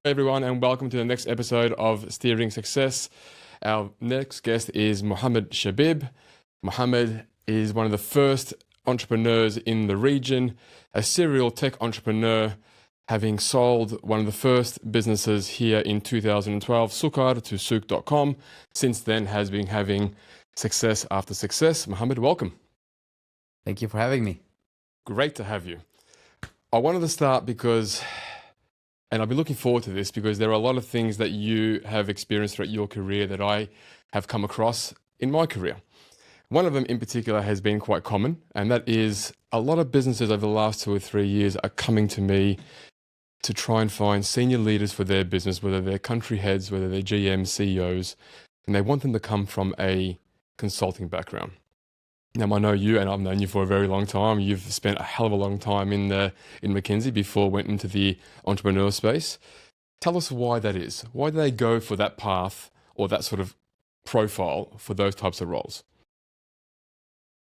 Hey everyone, and welcome to the next episode of Steering Success. Our next guest is Mohammed Chbib. Mohammed is one of the first entrepreneurs in the region, a serial tech entrepreneur, having sold one of the first businesses here in 2012, Sukar, to Souk.com. Since then has been having success after success. Mohammed, welcome. Thank you for having me. Great to have you. I wanted to start because, and I've been looking forward to this because there are a lot of things that you have experienced throughout your career that I have come across in my career. One of them in particular has been quite common, and that is a lot of businesses over the last 2 or 3 years are coming to me to try and find senior leaders for their business, whether they're country heads, whether they're GMs, CEOs, and they want them to come from a consulting background. Now, I know you, and I've known you for a very long time. You've spent a hell of a long time in McKinsey before went into the entrepreneur space. Tell us why that is. Why do they go for that path or that sort of profile for those types of roles?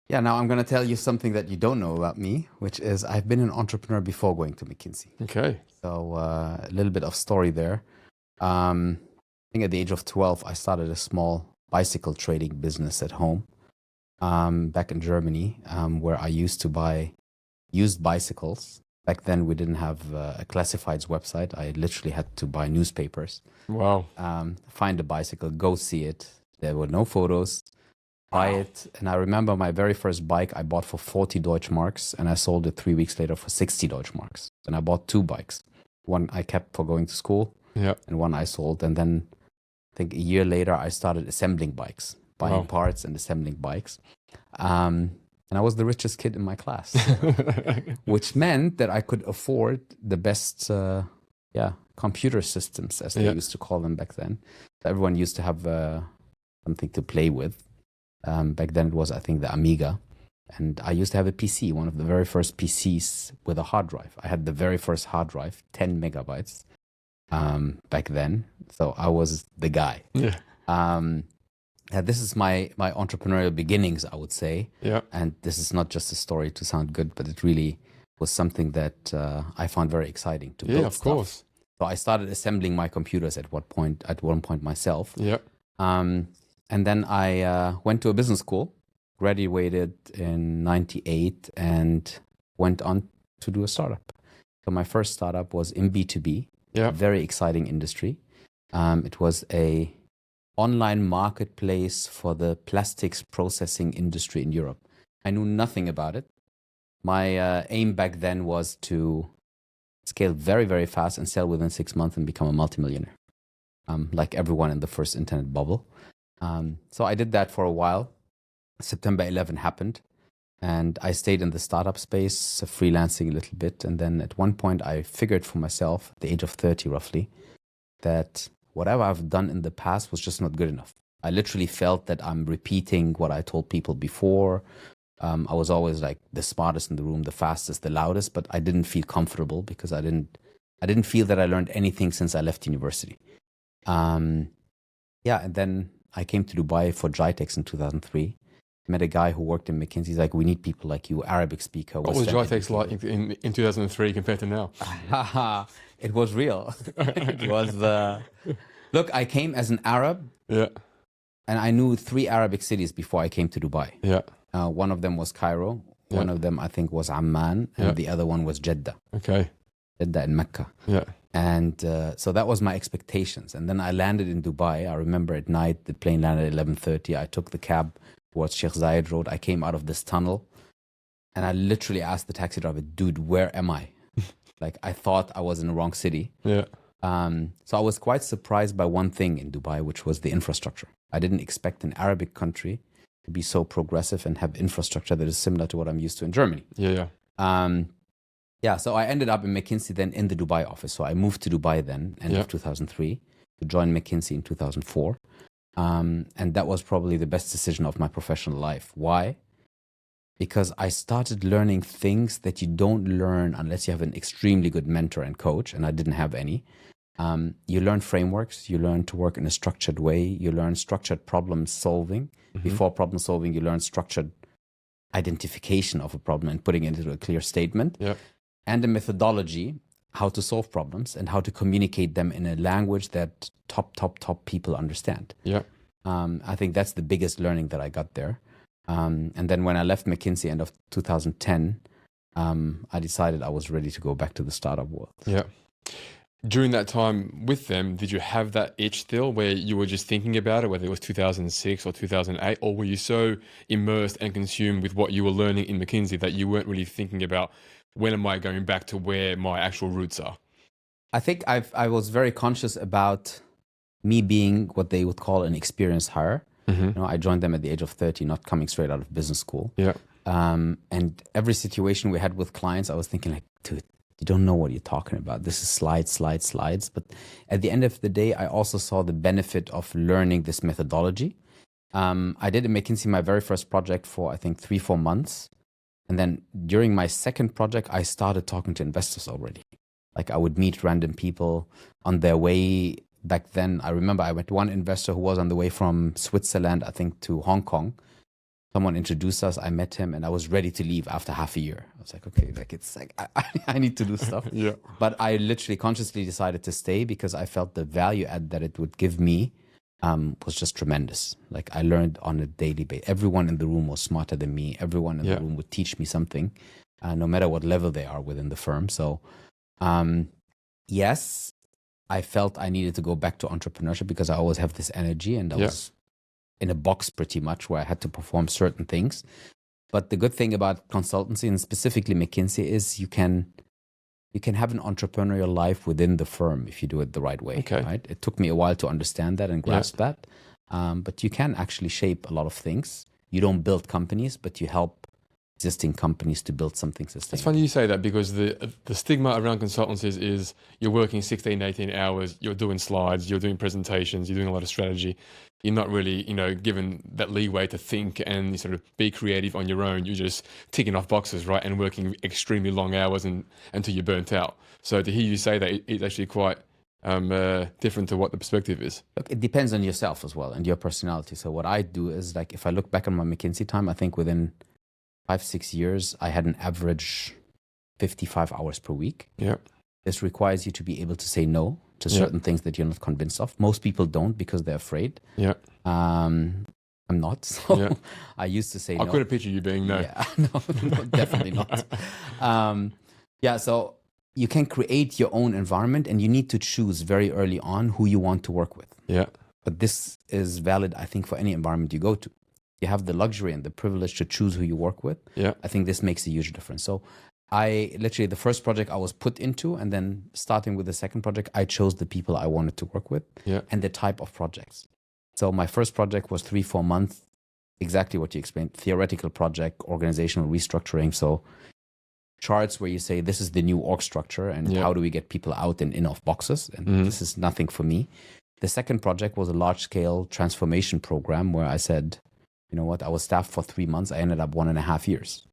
Yeah, now I'm going to tell you something that you don't know about me, which is I've been an entrepreneur before going to McKinsey. Okay. So a little bit of story there. I think at the age of 12, I started a small bicycle trading business at home. Back in Germany, where I used to buy used bicycles. Back then, we didn't have a classifieds website. I literally had to buy newspapers. Wow. Find a bicycle, go see it. There were no photos. Buy Wow. it. And I remember my very first bike I bought for 40 Deutschmarks, and I sold it 3 weeks later for 60 Deutschmarks. And I bought 2 bikes. One I kept for going to school, Yeah. and one I sold. And then I think a year later, I started assembling bikes. Buying Wow. parts and assembling bikes. And I was the richest kid in my class, which meant that I could afford the best computer systems, as they used to call them back then. Everyone used to have something to play with. Back then it was, I think, the Amiga. And I used to have a PC, one of the very first PCs with a hard drive. I had the very first hard drive, 10 megabytes back then. So I was the guy. Yeah. This is my entrepreneurial beginnings, I would say. Yeah. And this is not just a story to sound good, but it really was something that I found very exciting to build. Yeah, of course. So I started assembling my computers at one point myself. Yeah. And then I went to a business school, graduated in 98, and went on to do a startup. So my first startup was in B2B, Yeah. very exciting industry. It was a online marketplace for the plastics processing industry in Europe. I knew nothing about it. My aim back then was to scale very, very fast and sell within 6 months and become a multimillionaire, like everyone in the first internet bubble. So I did that for a while. September 11 happened, and I stayed in the startup space, freelancing a little bit. And then at one point, I figured for myself, at the age of 30 roughly, that whatever I've done in the past was just not good enough. I literally felt that I'm repeating what I told people before. I was always like the smartest in the room, the fastest, the loudest, but I didn't feel comfortable because I didn't feel that I learned anything since I left university. And then I came to Dubai for GITEX in 2003. Met a guy who worked in McKinsey. He's like, we need people like you, Arabic speaker. What was GITEX like in 2003 compared to now? It was real. It was look, I came as an Arab. Yeah. And I knew 3 Arabic cities before I came to Dubai. Yeah. One of them was Cairo. One of them, I think, was Amman. And the other one was Jeddah. Okay. Jeddah and Mecca. Yeah. And so that was my expectations. And then I landed in Dubai. I remember at night, the plane landed at 11:30. I took the cab towards Sheikh Zayed Road. I came out of this tunnel. And I literally asked the taxi driver, dude, where am I? Like, I thought I was in the wrong city. Yeah. So I was quite surprised by one thing in Dubai, which was the infrastructure. I didn't expect an Arabic country to be so progressive and have infrastructure that is similar to what I'm used to in Germany. Yeah. So I ended up in McKinsey then in the Dubai office. So I moved to Dubai then, end of 2003, to join McKinsey in 2004. And that was probably the best decision of my professional life. Why? Because I started learning things that you don't learn unless you have an extremely good mentor and coach, and I didn't have any. You learn frameworks, you learn to work in a structured way, you learn structured problem solving. Mm-hmm. Before problem solving, you learn structured identification of a problem and putting it into a clear statement. Yeah. And a methodology how to solve problems and how to communicate them in a language that top people understand. Yeah. I think that's the biggest learning that I got there. And then when I left McKinsey end of 2010, I decided I was ready to go back to the startup world. Yeah. During that time with them, did you have that itch still where you were just thinking about it, whether it was 2006 or 2008, or were you so immersed and consumed with what you were learning in McKinsey that you weren't really thinking about when am I going back to where my actual roots are? I think I was very conscious about me being what they would call an experienced hire. You know, I joined them at the age of 30, not coming straight out of business school. Yeah. And every situation we had with clients, I was thinking like, dude, you don't know what you're talking about. This is slides. But at the end of the day, I also saw the benefit of learning this methodology. I did at McKinsey my very first project for, I think, 3-4 months. And then during my second project, I started talking to investors already. Like I would meet random people on their way. Back then, I remember I met one investor who was on the way from Switzerland, I think, to Hong Kong. Someone introduced us, I met him, and I was ready to leave after half a year. I was like, okay, like it's like I need to do stuff. Yeah. But I literally consciously decided to stay because I felt the value add that it would give me was just tremendous. Like I learned on a daily basis. Everyone in the room was smarter than me. Everyone in the room would teach me something, no matter what level they are within the firm. So, yes, I felt I needed to go back to entrepreneurship because I always have this energy and I was in a box pretty much where I had to perform certain things. But the good thing about consultancy and specifically McKinsey is you can have an entrepreneurial life within the firm if you do it the right way. Okay. Right? It took me a while to understand that and grasp that. But you can actually shape a lot of things. You don't build companies, but you help existing companies to build something sustainable. It's funny you say that because the stigma around consultancies is you're working 16, 18 hours, you're doing slides, you're doing presentations, you're doing a lot of strategy. You're not really, given that leeway to think and sort of be creative on your own. You're just ticking off boxes, right? And working extremely long hours until you're burnt out. So to hear you say that, it's actually quite different to what the perspective is. Look, it depends on yourself as well and your personality. So what I do is like, if I look back on my McKinsey time, I think within 5-6 years, I had an average 55 hours per week. Yeah. This requires you to be able to say no to certain things that you're not convinced of. Most people don't because they're afraid. Yeah. I'm not. So I used to say no. I couldn't picture you being no. Yeah, no, definitely not. So you can create your own environment and you need to choose very early on who you want to work with. Yeah. But this is valid, I think, for any environment you go to. You have the luxury and the privilege to choose who you work with. Yeah. I think this makes a huge difference. So I literally, the first project I was put into, and then starting with the second project, I chose the people I wanted to work with and the type of projects. So my first project was 3-4 months, exactly what you explained, theoretical project, organizational restructuring. So charts where you say, this is the new org structure and how do we get people out and in of boxes? And this is nothing for me. The second project was a large scale transformation program where I said, you know what, I was staffed for 3 months. I ended up 1.5 years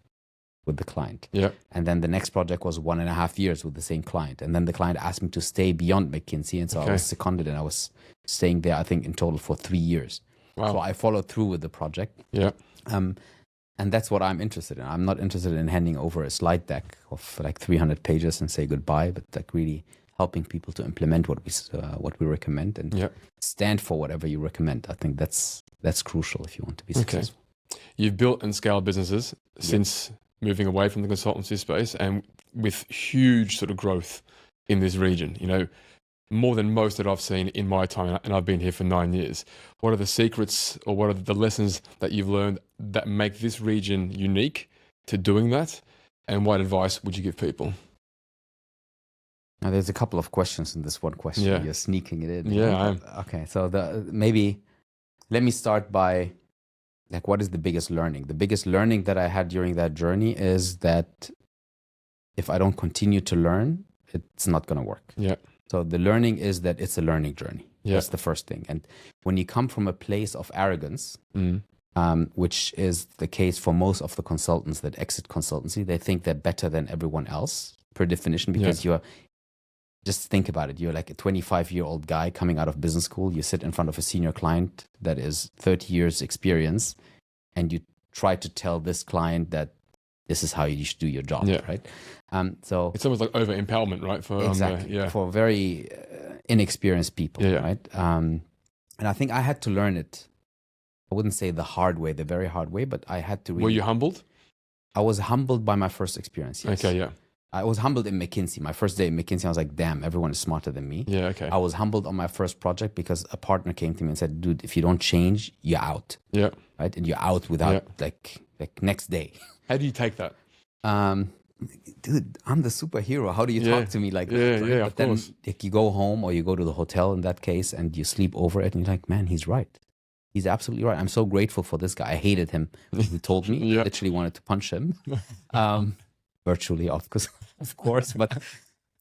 with the client. Yeah. And then the next project was 1.5 years with the same client. And then the client asked me to stay beyond McKinsey. And so I was seconded and I was staying there, I think, in total for 3 years. Wow. So I followed through with the project. Yeah. And that's what I'm interested in. I'm not interested in handing over a slide deck of like 300 pages and say goodbye, but like really helping people to implement what we recommend and stand for whatever you recommend. I think that's crucial if you want to be successful. You've built and scaled businesses since moving away from the consultancy space and with huge sort of growth in this region, more than most that I've seen in my time, and I've been here for 9 years. What are the secrets or what are the lessons that you've learned that make this region unique to doing that? And what advice would you give people? Now, there's a couple of questions in this one question. Yeah. You're sneaking it in. Yeah, I am. Okay, so maybe let me start by like, what is the biggest learning? The biggest learning that I had during that journey is that if I don't continue to learn, it's not going to work. Yeah. So the learning is that it's a learning journey. Yeah. That's the first thing. And when you come from a place of arrogance, which is the case for most of the consultants that exit consultancy, they think they're better than everyone else per definition because just think about it. You're like a 25-year-old guy coming out of business school. You sit in front of a senior client that is 30 years experience and you try to tell this client that this is how you should do your job, Yeah. right? So It's almost like over empowerment, right? For exactly for very inexperienced people, Yeah. right? And I think I had to learn it. I wouldn't say the hard way, the very hard way, but I had to really. Were you humbled? I was humbled by my first experience. Yes. Okay, yeah. I was humbled in McKinsey. My first day in McKinsey, I was like, damn, everyone is smarter than me. Yeah, okay. I was humbled on my first project because a partner came to me and said, dude, if you don't change, you're out. Yeah. Right? And you're out without like next day. How do you take that? Dude, I'm the superhero. How do you Yeah. talk to me like Yeah, that? Right? yeah, But of then course. like, you go home or you go to the hotel in that case and you sleep over it and you're like, man, he's right. He's absolutely right. I'm so grateful for this guy. I hated him when he told me. Yeah. I literally wanted to punch him. Virtually, of course. But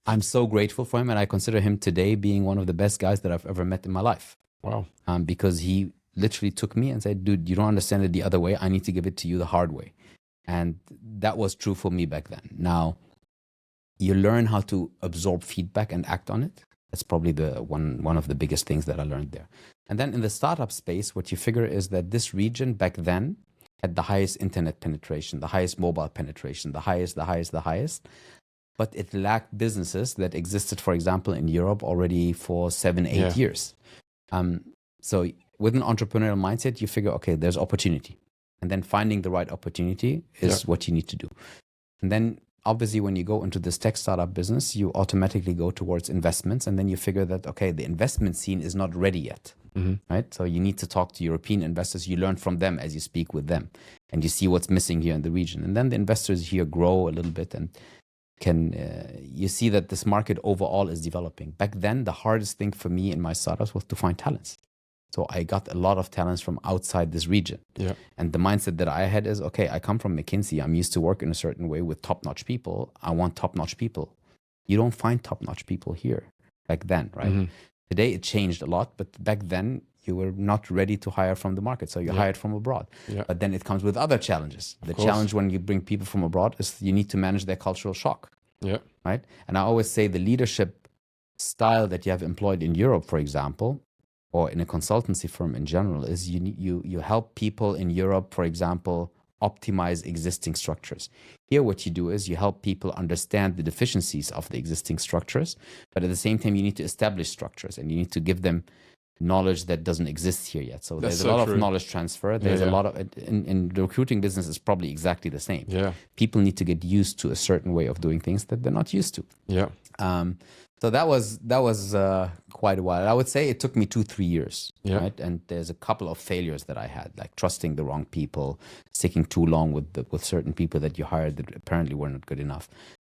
I'm so grateful for him. And I consider him today being one of the best guys that I've ever met in my life. Wow. Because he literally took me and said, dude, you don't understand it the other way. I need to give it to you the hard way. And that was true for me back then. Now, you learn how to absorb feedback and act on it. That's probably the one of the biggest things that I learned there. And then in the startup space, what you figure is that this region back then had the highest internet penetration, the highest mobile penetration, the highest. But it lacked businesses that existed, for example, in Europe already for 7-8 years. So with an entrepreneurial mindset, you figure, okay, there's opportunity. And then finding the right opportunity is what you need to do. And then obviously when you go into this tech startup business, you automatically go towards investments. And then you figure that, okay, the investment scene is not ready yet, right? So you need to talk to European investors. You learn from them as you speak with them and you see what's missing here in the region. And then the investors here grow a little bit and you see that this market overall is developing. Back then, the hardest thing for me in my startups was to find talents. So I got a lot of talents from outside this region. Yeah. And the mindset that I had is, okay, I come from McKinsey. I'm used to work in a certain way with top-notch people. I want top-notch people. You don't find top-notch people here back then, right? Today it changed a lot, but back then you were not ready to hire from the market. So you hired from abroad. Yeah. But then it comes with other challenges. The challenge when you bring people from abroad is you need to manage their cultural shock. Yeah. Right? And I always say the leadership style that you have employed in Europe, for example, or in a consultancy firm in general, is you help people in Europe, for example, optimize existing structures. Here, what you do is you help people understand the deficiencies of the existing structures, but at the same time, you need to establish structures and you need to give them knowledge that doesn't exist here yet. So there's a lot of knowledge transfer. There's a lot of, in the recruiting business, it's probably exactly the same. Yeah. People need to get used to a certain way of doing things that they're not used to. Yeah. So that was quite a while. I would say it took me 2-3 years, right? And there's a couple of failures that I had, like trusting the wrong people, sticking too long with certain people that you hired that apparently were not good enough.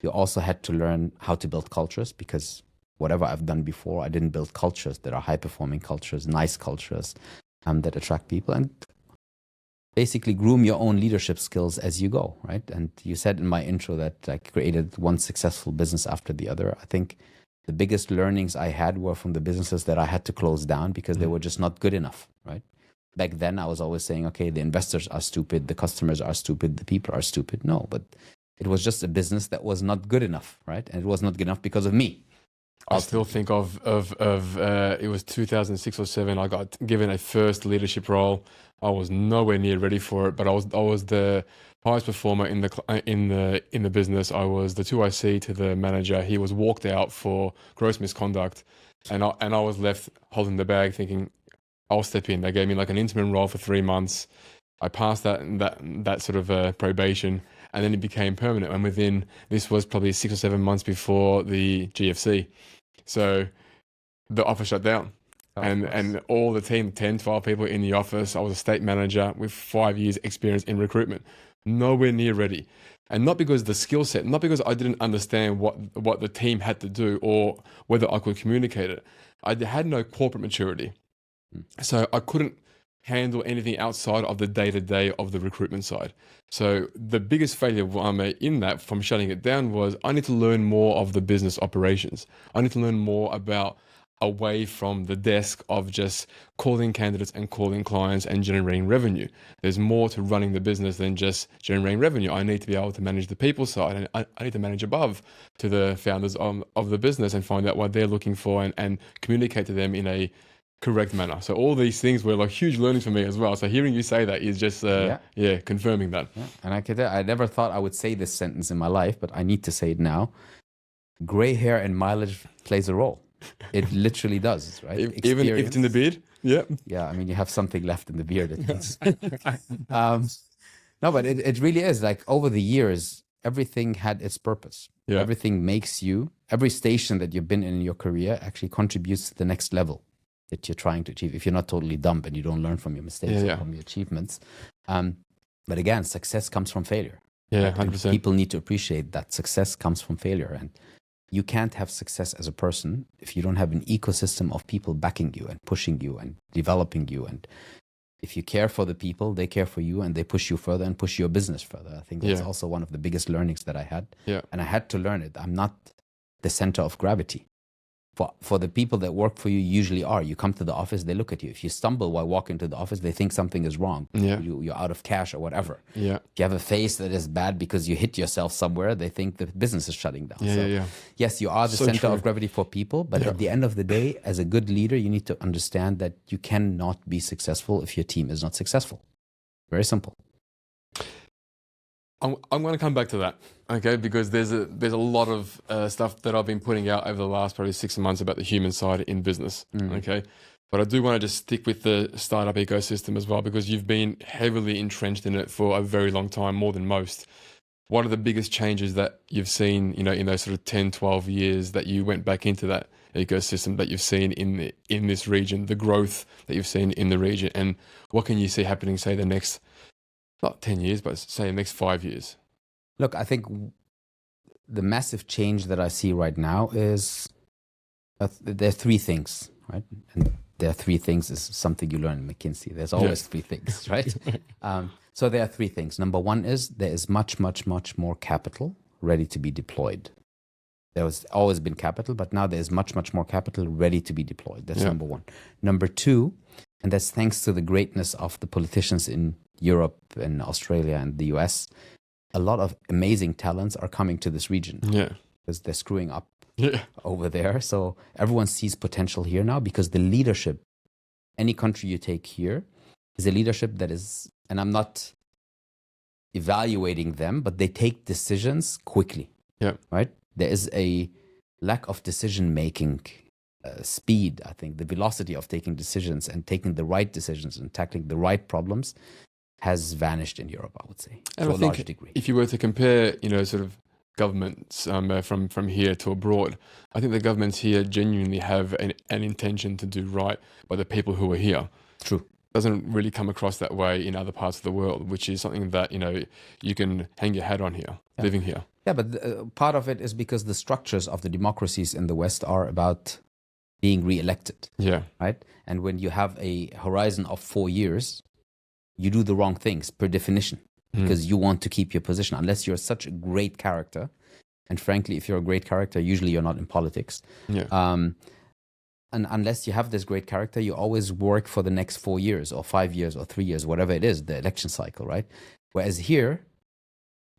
You also had to learn how to build cultures, because whatever I've done before, I didn't build cultures that are high-performing cultures, nice cultures that attract people, and basically groom your own leadership skills as you go, right? And you said in my intro that I created one successful business after the other. I think the biggest learnings I had were from the businesses that I had to close down because they were just not good enough, right? Back then, I was always saying, okay, the investors are stupid, the customers are stupid, the people are stupid. No, but it was just a business that was not good enough, right? And it was not good enough because of me. I still think of it was 2006 or 7. I got given a first leadership role. I was nowhere near ready for it, but I was the highest performer in the business. I was the 2IC to the manager. He was walked out for gross misconduct, and I was left holding the bag, thinking I'll step in. They gave me like an interim role for 3 months. I passed that sort of probation, and then it became permanent. And this was probably 6 or 7 months before the GFC. So the office shut down. And all the team, 10, 12 people in the office. I was a state manager with 5 years experience in recruitment. Nowhere near ready. And not because of the skill set, not because I didn't understand what the team had to do or whether I could communicate it. I had no corporate maturity. So I couldn't handle anything outside of the day-to-day of the recruitment side. So the biggest failure in that from shutting it down was I need to learn more of the business operations. I need to learn more about away from the desk of just calling candidates and calling clients and generating revenue. There's more to running the business than just generating revenue. I need to be able to manage the people side, and I need to manage above to the founders of the business and find out what they're looking for and communicate to them in a correct manner. So all these things were like huge learnings for me as well. So hearing you say that is just, confirming that. Yeah. And I never thought I would say this sentence in my life, but I need to say it now. Gray hair and mileage plays a role. It literally does, right? Even if it's in the beard? Yeah. Yeah, I mean, you have something left in the beard. No, but it really is. Like over the years, everything had its purpose. Yeah. Everything makes you, every station that you've been in your career actually contributes to the next level that you're trying to achieve. If you're not totally dumb and you don't learn from your mistakes or from your achievements. But again, success comes from failure. Yeah, right? 100%. People need to appreciate that success comes from failure. And you can't have success as a person if you don't have an ecosystem of people backing you and pushing you and developing you. And if you care for the people, they care for you and they push you further and push your business further. I think that's also one of the biggest learnings that I had. Yeah. And I had to learn it. I'm not the center of gravity. For the people that work for you usually are. You come to the office, they look at you. If you stumble while walking to the office, they think something is wrong. Yeah. You're out of cash or whatever. Yeah. If you have a face that is bad because you hit yourself somewhere, they think the business is shutting down. Yes, you are the center of gravity for people, but at the end of the day, as a good leader, you need to understand that you cannot be successful if your team is not successful. Very simple. I'm going to come back to that, okay? Because there's a lot of stuff that I've been putting out over the last probably 6 months about the human side in business, okay? But I do want to just stick with the startup ecosystem as well, because you've been heavily entrenched in it for a very long time, more than most. What are the biggest changes that you've seen, in those sort of 10, 12 years that you went back into that ecosystem that you've seen in this region, the growth that you've seen in the region, and what can you see happening, say, the next, not 10 years, but say the next 5 years? Look, I think the massive change that I see right now is there are three things, right? And there are three things is something you learn in McKinsey. There's always three things, right? So there are three things. Number one is there is much, much, much more capital ready to be deployed. There has always been capital, but now there's much, much more capital ready to be deployed. That's number one. Number two, and that's thanks to the greatness of the politicians in Europe and Australia and the US, a lot of amazing talents are coming to this region because they're screwing up over there. So everyone sees potential here now because the leadership, any country you take here, is a leadership that is, and I'm not evaluating them, but they take decisions quickly. Yeah. Right? There is a lack of decision-making speed, I think. The velocity of taking decisions and taking the right decisions and tackling the right problems has vanished in Europe, I would say, and to a large degree. If you were to compare, sort of governments from here to abroad, I think the governments here genuinely have an intention to do right by the people who are here. True. Doesn't really come across that way in other parts of the world, which is something that, you can hang your hat on here, living here. Yeah, but part of it is because the structures of the democracies in the West are about being re-elected. Yeah. Right? And when you have a horizon of 4 years, you do the wrong things per definition because you want to keep your position unless you're such a great character. And frankly, if you're a great character, usually you're not in politics. Yeah. And unless you have this great character, you always work for the next 4 years or 5 years or 3 years, whatever it is, the election cycle, right? Whereas here,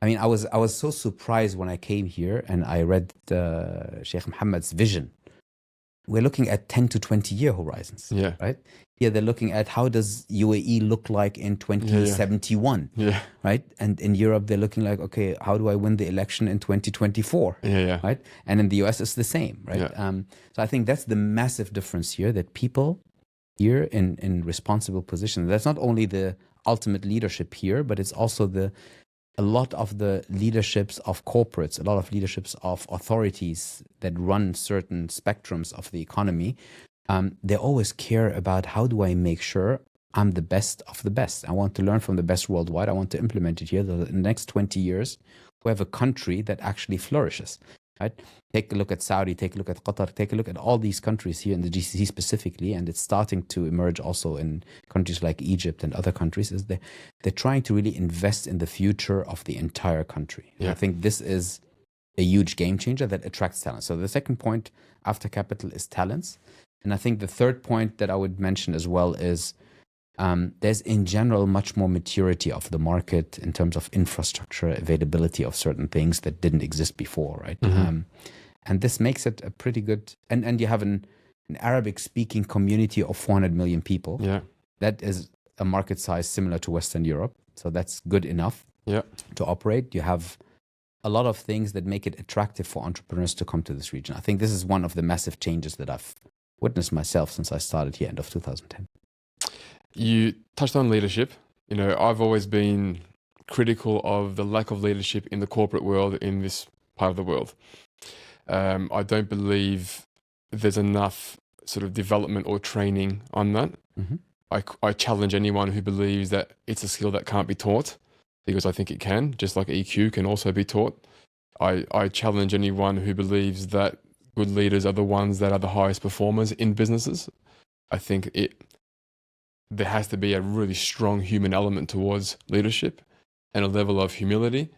I mean, I was so surprised when I came here and I read Sheikh Mohammed's vision. We're looking at 10 to 20 year horizons, right? Here they're looking at how does UAE look like in 2071, right? And in Europe, they're looking like, okay, how do I win the election in 2024, right? And in the US, it's the same, right? So I think that's the massive difference here, that people here in responsible positions, that's not only the ultimate leadership here, but it's also a lot of the leaderships of corporates, a lot of leaderships of authorities that run certain spectrums of the economy, they always care about how do I make sure I'm the best of the best. I want to learn from the best worldwide. I want to implement it here. In the next 20 years, we have a country that actually flourishes. Right? Take a look at Saudi, take a look at Qatar, take a look at all these countries here in the GCC specifically, and it's starting to emerge also in countries like Egypt and other countries, is they're trying to really invest in the future of the entire country. And I think this is a huge game changer that attracts talent. So the second point after capital is talents. And I think the third point that I would mention as well is there's in general much more maturity of the market in terms of infrastructure, availability of certain things that didn't exist before, right? And this makes it a pretty good, and you have an Arabic-speaking community of 400 million people. Yeah. That is a market size similar to Western Europe. So that's good enough Yeah. to operate. You have a lot of things that make it attractive for entrepreneurs to come to this region. I think this is one of the massive changes that I've witnessed myself since I started here end of 2010. You touched on leadership. You know, I've always been critical of the lack of leadership in the corporate world in this part of the world. I don't believe there's enough sort of development or training on that. Mm-hmm. I challenge anyone who believes that it's a skill that can't be taught, because I think it can, just like EQ can also be taught. I challenge anyone who believes that good leaders are the ones that are the highest performers in businesses. I think there has to be a really strong human element towards leadership and a level of humility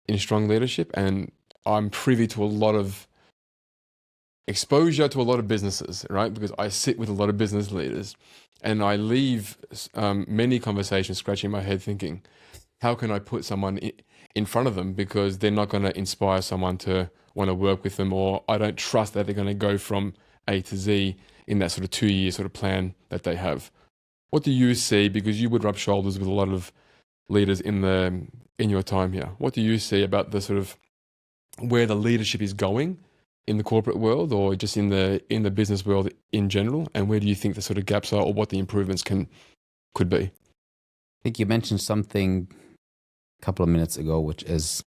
in strong leadership. And I'm privy to a lot of exposure to a lot of businesses, right? Because I sit with a lot of business leaders, and I leave many conversations scratching my head thinking, how can I put someone in front of them, because they're not going to inspire someone to want to work with them, or I don't trust that they're going to go from A to Z in that sort of 2-year sort of plan that they have. What do you see? Because you would rub shoulders with a lot of leaders in your time here. What do you see about the sort of where the leadership is going in the corporate world, or just in the business world in general? And where do you think the sort of gaps are, or what the improvements could be? I think you mentioned something a couple of minutes ago, which is,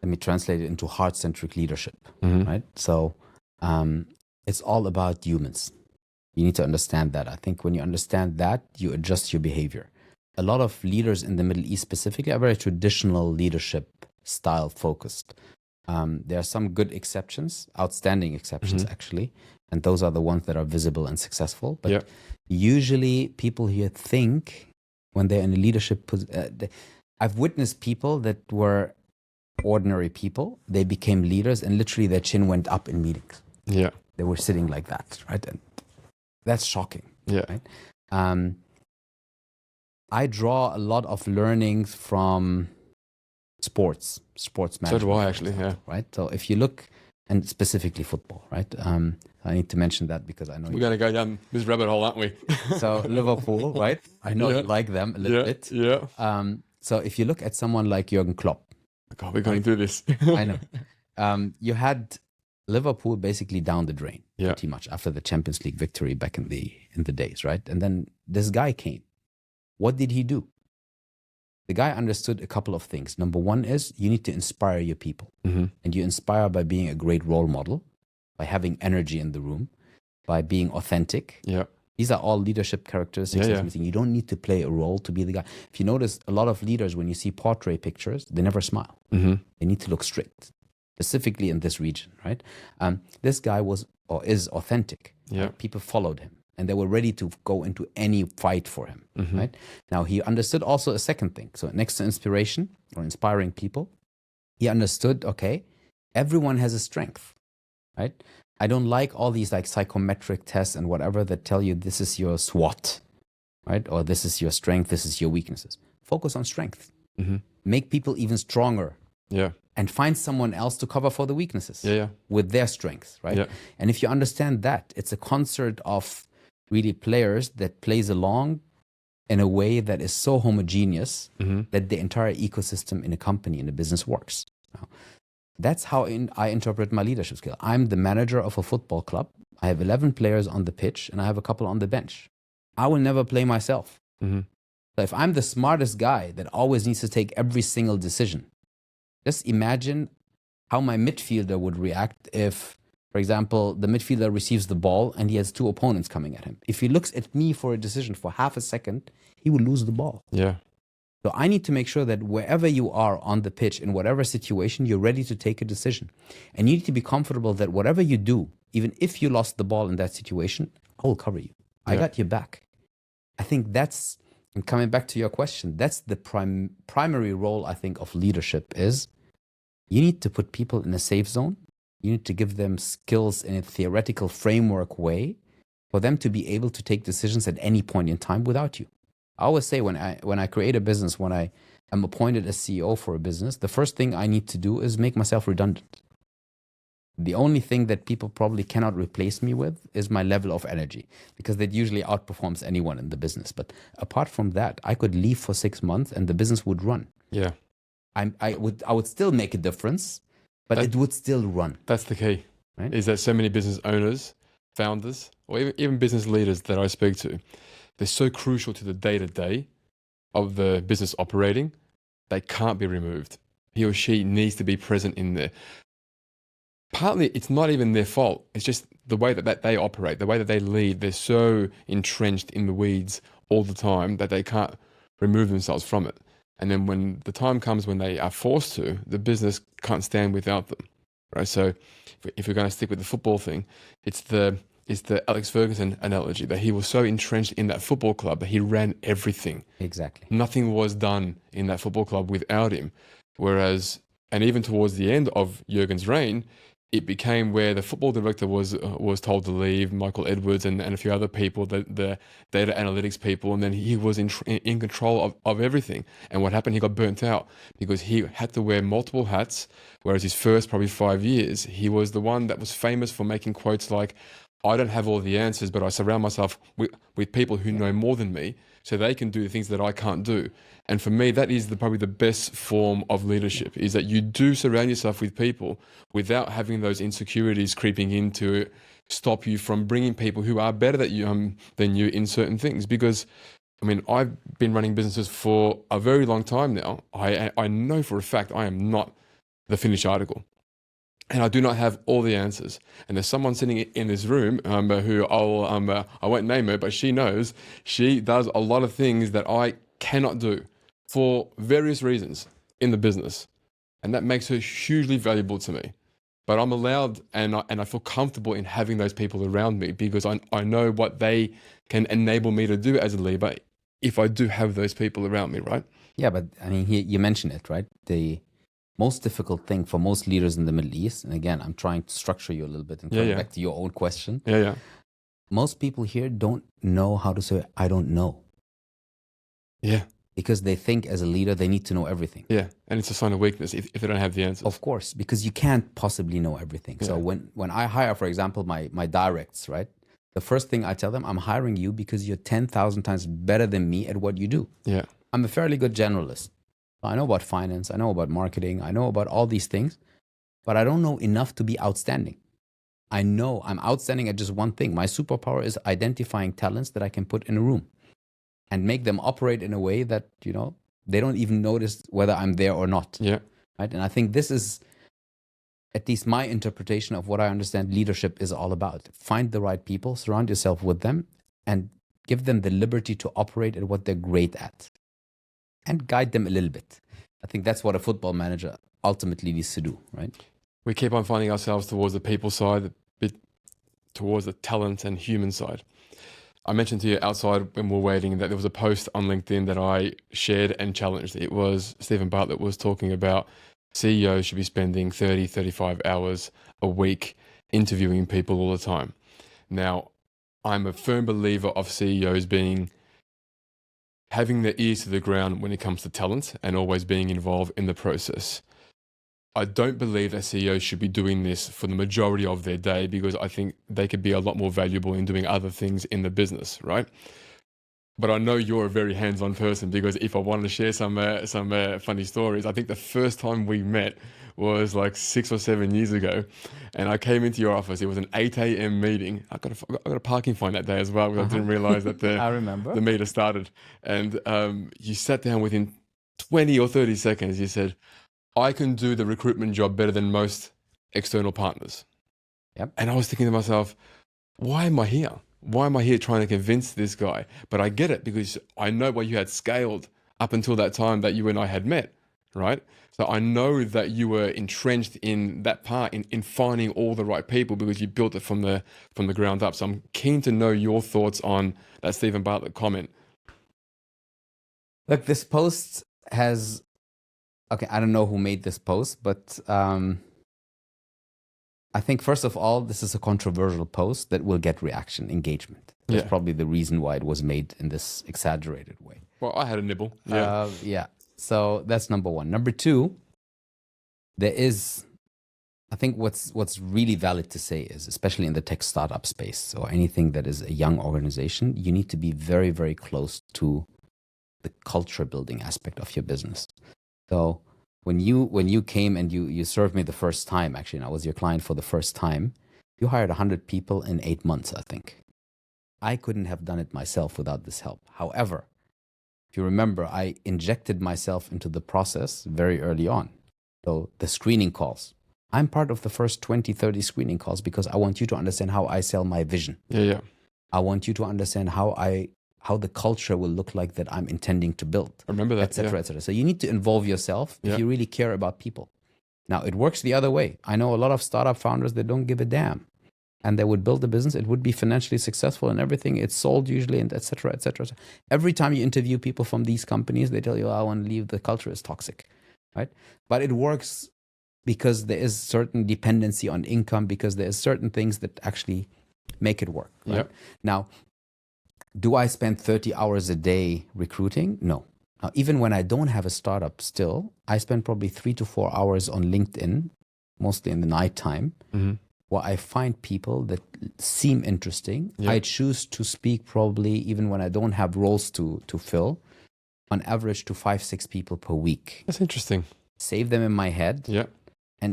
let me translate it into heart-centric leadership, right? So it's all about humans. You need to understand that. I think when you understand that, you adjust your behavior. A lot of leaders in the Middle East specifically are very traditional leadership style focused. There are some good exceptions, outstanding exceptions actually, and those are the ones that are visible and successful. But usually people here think when they're in a leadership position, I've witnessed people that were ordinary people, they became leaders, and literally their chin went up in meetings. Yeah. They were sitting like that, right? And that's shocking. Yeah. Right? I draw a lot of learnings from sports management. So do I, actually, example, right? So if you look, and specifically football, right? I need to mention that because I know we're going to go down this rabbit hole, aren't we? So Liverpool, right? I know you like them a little bit. Yeah. So if you look at someone like Jurgen Klopp, God, we're going through this. I know. You had Liverpool basically down the drain, pretty much, after the Champions League victory back in the days, right? And then this guy came. What did he do? The guy understood a couple of things. Number one is you need to inspire your people. And you inspire by being a great role model, by having energy in the room, by being authentic. Yeah. These are all leadership characteristics. You don't need to play a role to be the guy. If you notice, a lot of leaders, when you see portrait pictures, they never smile. They need to look strict, specifically in this region, right? This guy was or is authentic. Yeah. People followed him, and they were ready to go into any fight for him, right? Now, he understood also a second thing. So next to inspiration or inspiring people, he understood, okay, everyone has a strength, right? I don't like all these like psychometric tests and whatever that tell you this is your SWOT, right? Or this is your strength, this is your weaknesses. Focus on strength. Make people even stronger. Yeah. And find someone else to cover for the weaknesses with their strengths, right? Yeah. And if you understand that, it's a concert of really players that plays along in a way that is so homogeneous that the entire ecosystem in a company, in a business works. Now, that's how I interpret my leadership skill. I'm the manager of a football club. I have 11 players on the pitch and I have a couple on the bench. I will never play myself. So if I'm the smartest guy that always needs to take every single decision, just imagine how my midfielder would react if, for example, the midfielder receives the ball and he has two opponents coming at him. If he looks at me for a decision for half a second, he will lose the ball. Yeah. So I need to make sure that wherever you are on the pitch, in whatever situation, you're ready to take a decision. And you need to be comfortable that whatever you do, even if you lost the ball in that situation, I will cover you. I got your back. I think that's, and coming back to your question, that's the primary role, I think, of leadership is you need to put people in a safe zone. You need to give them skills in a theoretical framework way for them to be able to take decisions at any point in time without you. I always say when I create a business, when I am appointed as CEO for a business, the first thing I need to do is make myself redundant. The only thing that people probably cannot replace me with is my level of energy, because that usually outperforms anyone in the business. But apart from that, I could leave for 6 months and the business would run. Yeah. I would still make a difference, but it would still run. That's the key, right? Is that so many business owners, founders, or even business leaders that I speak to, they're so crucial to the day-to-day of the business operating, they can't be removed. He or she needs to be present in there. Partly, it's not even their fault. It's just the way that they operate, the way that they lead. They're so entrenched in the weeds all the time that they can't remove themselves from it. And then when the time comes when they are forced to, the business can't stand without them, right? So if we're going to stick with the football thing, it's the Alex Ferguson analogy that he was so entrenched in that football club that he ran everything. Exactly. Nothing was done in that football club without him. Whereas, and even towards the end of Jurgen's reign, it became where the football director was told to leave, Michael Edwards and a few other people, the data analytics people, and then he was in control of everything. And what happened? He got burnt out because he had to wear multiple hats, whereas his first probably 5 years, he was the one that was famous for making quotes like, I don't have all the answers, but I surround myself with people who know more than me so they can do the things that I can't do. And for me, that is probably the best form of leadership, is that you do surround yourself with people without having those insecurities creeping in to stop you from bringing people who are better than you in certain things. Because, I mean, I've been running businesses for a very long time now. I know for a fact I am not the finished article. And I do not have all the answers. And there's someone sitting in this room who I won't name her, but she knows she does a lot of things that I cannot do for various reasons in the business. And that makes her hugely valuable to me. But I'm allowed and I feel comfortable in having those people around me because I know what they can enable me to do as a leader if I do have those people around me, right? Yeah, but I mean, you mentioned it, right? The most difficult thing for most leaders in the Middle East, and again, I'm trying to structure you a little bit and come back to your own question. Yeah. Most people here don't know how to say, I don't know. Yeah. Because they think as a leader, they need to know everything. Yeah, and it's a sign of weakness if they don't have the answers. Of course, because you can't possibly know everything. Yeah. So when I hire, for example, my directs, right? The first thing I tell them, I'm hiring you because you're 10,000 times better than me at what you do. Yeah. I'm a fairly good generalist. I know about finance, I know about marketing, I know about all these things, but I don't know enough to be outstanding. I know I'm outstanding at just one thing. My superpower is identifying talents that I can put in a room and make them operate in a way that, they don't even notice whether I'm there or not. Yeah. Right? And I think this is at least my interpretation of what I understand leadership is all about. Find the right people, surround yourself with them, and give them the liberty to operate at what they're great at. And guide them a little bit. I think that's what a football manager ultimately needs to do, right? We keep on finding ourselves towards the people side, a bit towards the talent and human side. I mentioned to you outside when we were waiting that there was a post on LinkedIn that I shared and challenged. It was Stephen Bartlett was talking about CEOs should be spending 30, 35 hours a week interviewing people all the time. Now, I'm a firm believer of CEOs having their ears to the ground when it comes to talent and always being involved in the process. I don't believe that CEOs should be doing this for the majority of their day because I think they could be a lot more valuable in doing other things in the business, right? But I know you're a very hands-on person because if I wanted to share some funny stories, I think the first time we met was like 6 or 7 years ago, and I came into your office. It was an 8 a.m. meeting. I got a parking fine that day as well because I didn't realize that I remember the meter started. And you sat down within 20 or 30 seconds. You said, "I can do the recruitment job better than most external partners." Yep. And I was thinking to myself, why am I here? Why am I here trying to convince this guy? But I get it because I know what you had scaled up until that time that you and I had met, right? So I know that you were entrenched in that part, in finding all the right people because you built it from the ground up. So I'm keen to know your thoughts on that Stephen Bartlett comment. Look, this post has, okay, I don't know who made this post, but I think first of all, this is a controversial post that will get reaction, engagement. That's probably the reason why it was made in this exaggerated way. Well, I had a nibble. Yeah. So that's number one. Number two, there is, I think what's really valid to say is, especially in the tech startup space or anything that is a young organization, you need to be very, very close to the culture building aspect of your business. So when you came and you served me the first time, actually, and I was your client for the first time, you hired 100 people in 8 months, I think. I couldn't have done it myself without this help. However, if you remember, I injected myself into the process very early on. So the screening calls, I'm part of the first 20, 30 screening calls because I want you to understand how I sell my vision. Yeah. I want you to understand how the culture will look like that I'm intending to build. I remember that, et cetera, et cetera. So you need to involve yourself if you really care about people. Now, it works the other way. I know a lot of startup founders that don't give a damn. And they would build a business. It would be financially successful and everything. It's sold usually, and et cetera, et cetera. Every time you interview people from these companies, they tell you, I want to leave. The culture is toxic, right? But it works because there is certain dependency on income, because there is certain things that actually make it work. Right? Yep. Now, do I spend 30 hours a day recruiting? No. Now, even when I don't have a startup still, I spend probably 3 to 4 hours on LinkedIn, mostly in the nighttime, where I find people that seem interesting. Yep. I choose to speak probably, even when I don't have roles to fill, on average to 5-6 people per week. That's interesting. Save them in my head. Yeah.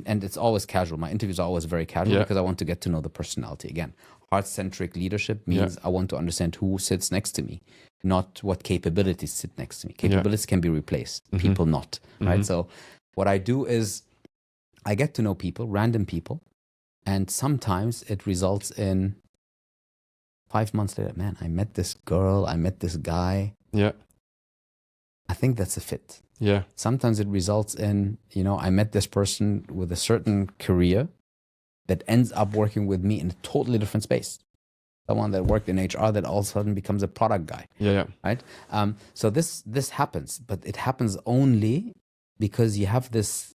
And it's always casual. My interviews are always very casual because I want to get to know the personality. Again, heart-centric leadership means I want to understand who sits next to me, not what capabilities sit next to me. Capabilities can be replaced, people not, right? So what I do is I get to know people, random people, and sometimes it results in 5 months later, man, I met this girl, I met this guy. Yeah. I think that's a fit. Yeah. Sometimes it results in, I met this person with a certain career that ends up working with me in a totally different space. Someone that worked in HR that all of a sudden becomes a product guy. Yeah. Right? So this happens, but it happens only because you have this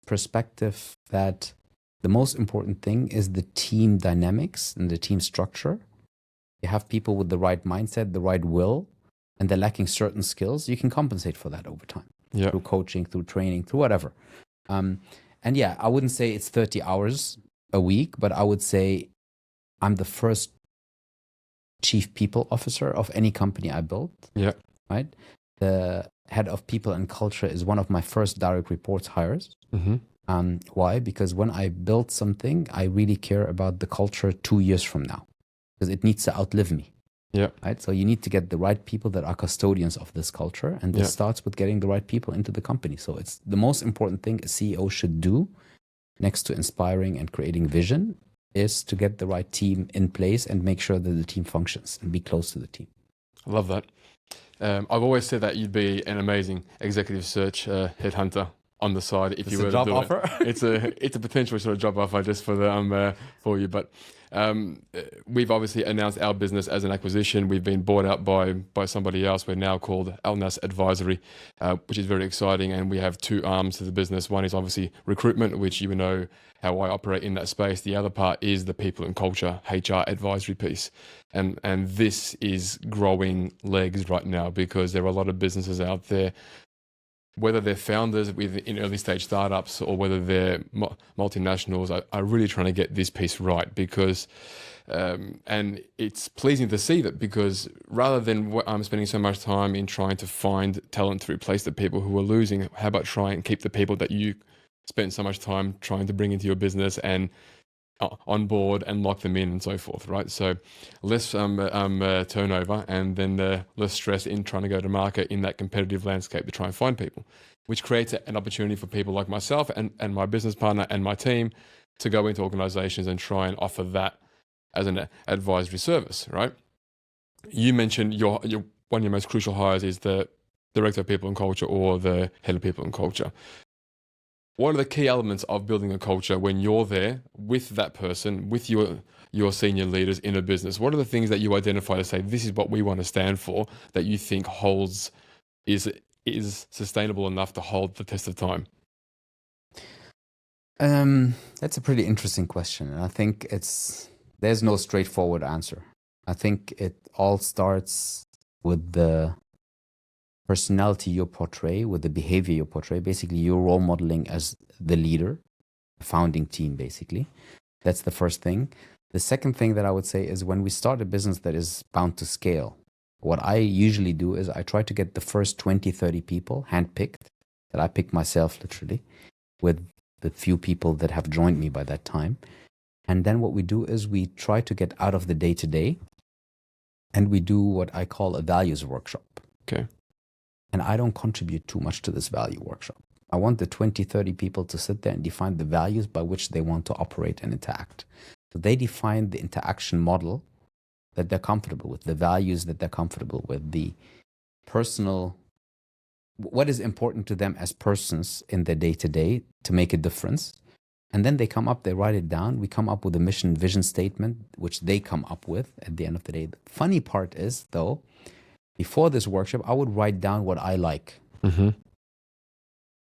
perspective that the most important thing is the team dynamics and the team structure. You have people with the right mindset, the right will, and they're lacking certain skills. You can compensate for that over time. Yeah. Through coaching, through training, through whatever. And yeah, I wouldn't say it's 30 hours a week, but I would say I'm the first chief people officer of any company I built. Yeah. Right? The head of people and culture is one of my first direct reports hires. Why? Because when I build something, I really care about the culture 2 years from now, because it needs to outlive me. Yeah. Right. So you need to get the right people that are custodians of this culture. And this starts with getting the right people into the company. So it's the most important thing a CEO should do, next to inspiring and creating vision, is to get the right team in place and make sure that the team functions and be close to the team. I love that. I've always said that you'd be an amazing executive search headhunter on the side if you were to do offer? it. It's a potential sort of job offer just for the for you. But we've obviously announced our business as an acquisition. We've been bought out by somebody else. We're now called Alnas Advisory, which is very exciting. And we have 2 arms to the business. One is obviously recruitment, which you know how I operate in that space. The other part is the people and culture, HR advisory piece. And this is growing legs right now because there are a lot of businesses out there, whether they're founders in early stage startups or whether they're multinationals, are really trying to get this piece right because, and it's pleasing to see that because rather than I'm spending so much time in trying to find talent to replace the people who are losing, how about try and keep the people that you spend so much time trying to bring into your business and on board and lock them in and so forth, right? So less turnover and then less stress in trying to go to market in that competitive landscape to try and find people, which creates an opportunity for people like myself and my business partner and my team to go into organizations and try and offer that as an advisory service, right? You mentioned your one of your most crucial hires is the director of people and culture or the head of people and culture. What are the key elements of building a culture when you're there with that person, with your senior leaders in a business? What are the things that you identify to say, this is what we want to stand for, that you think is sustainable enough to hold the test of time? That's a pretty interesting question. And I think there's no straightforward answer. I think it all starts with the personality you portray, with the behavior you portray. Basically, you're role modeling as the leader. founding team, basically. That's the first thing. The second thing that I would say is when we start a business that is bound to scale, what I usually do is I try to get the first 20, 30 people handpicked, that I pick myself literally, with the few people that have joined me by that time. And then what we do is we try to get out of the day-to-day, and we do what I call a values workshop. Okay. And I don't contribute too much to this value workshop. I want the 20, 30 people to sit there and define the values by which they want to operate and interact. So they define the interaction model that they're comfortable with, the values that they're comfortable with, the personal, what is important to them as persons in their day-to-day to make a difference. And then they come up, they write it down. We come up with a mission, vision statement, which they come up with at the end of the day. The funny part is, though, before this workshop, I would write down what I like. Mm-hmm.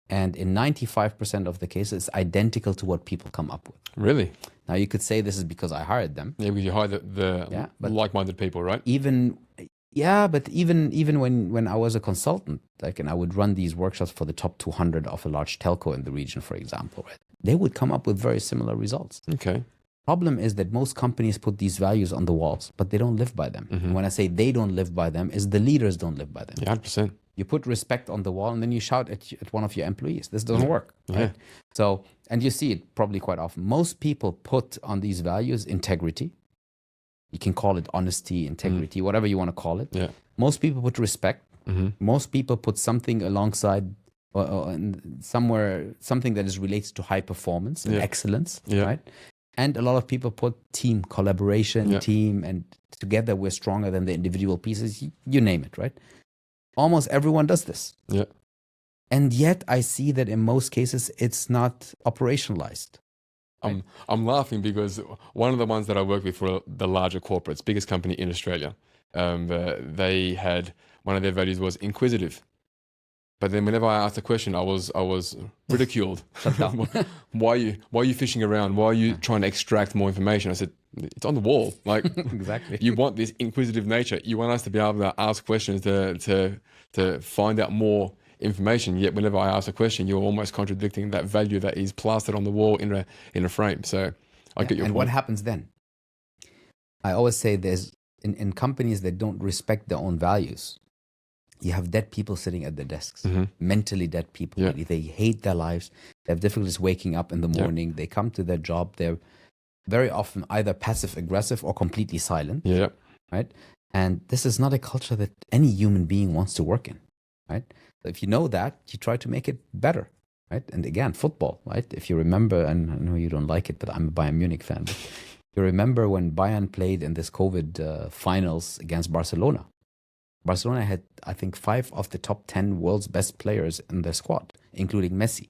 And in 95% of the cases, it's identical to what people come up with. Really? Now, you could say this is because I hired them. Yeah, because you hire the like-minded people, right? But even when I was a consultant, like, and I would run these workshops for the top 200 of a large telco in the region, for example, right? They would come up with very similar results. Okay. Problem is that most companies put these values on the walls, but they don't live by them. Mm-hmm. And when I say they don't live by them, is the leaders don't live by them. Yeah, 100%. You put respect on the wall and then you shout at one of your employees. This doesn't work. Right? Yeah. So, and you see it probably quite often. Most people put on these values integrity. You can call it honesty, integrity, whatever you want to call it. Yeah. Most people put respect. Mm-hmm. Most people put something alongside or somewhere, something that is related to high performance and excellence, right? And a lot of people put team, collaboration, team, and together we're stronger than the individual pieces. You name it, right? Almost everyone does this. Yeah. And yet I see that in most cases, it's not operationalized. Right? I'm laughing because one of the ones that I work with for the larger corporates, biggest company in Australia, they had, one of their values was inquisitive. But then whenever I asked a question, I was ridiculed. Shut down. Why are you fishing around? Why are you trying to extract more information? I said, it's on the wall. Like, exactly. You want this inquisitive nature. You want us to be able to ask questions to find out more information. Yet whenever I ask a question, you're almost contradicting that value that is plastered on the wall in a frame. So I get your point. And what happens then? I always say there's in companies that don't respect their own values, you have dead people sitting at their desks, mentally dead people. Yeah. They hate their lives. They have difficulties waking up in the morning. They come to their job. They're very often either passive aggressive or completely silent. Yeah. Right. And this is not a culture that any human being wants to work in. Right. So if you know that, you try to make it better. Right. And again, football. Right. If you remember, and I know you don't like it, but I'm a Bayern Munich fan. But you remember when Bayern played in this COVID finals against Barcelona. Barcelona had, I think, 5 of the top 10 world's best players in their squad, including Messi.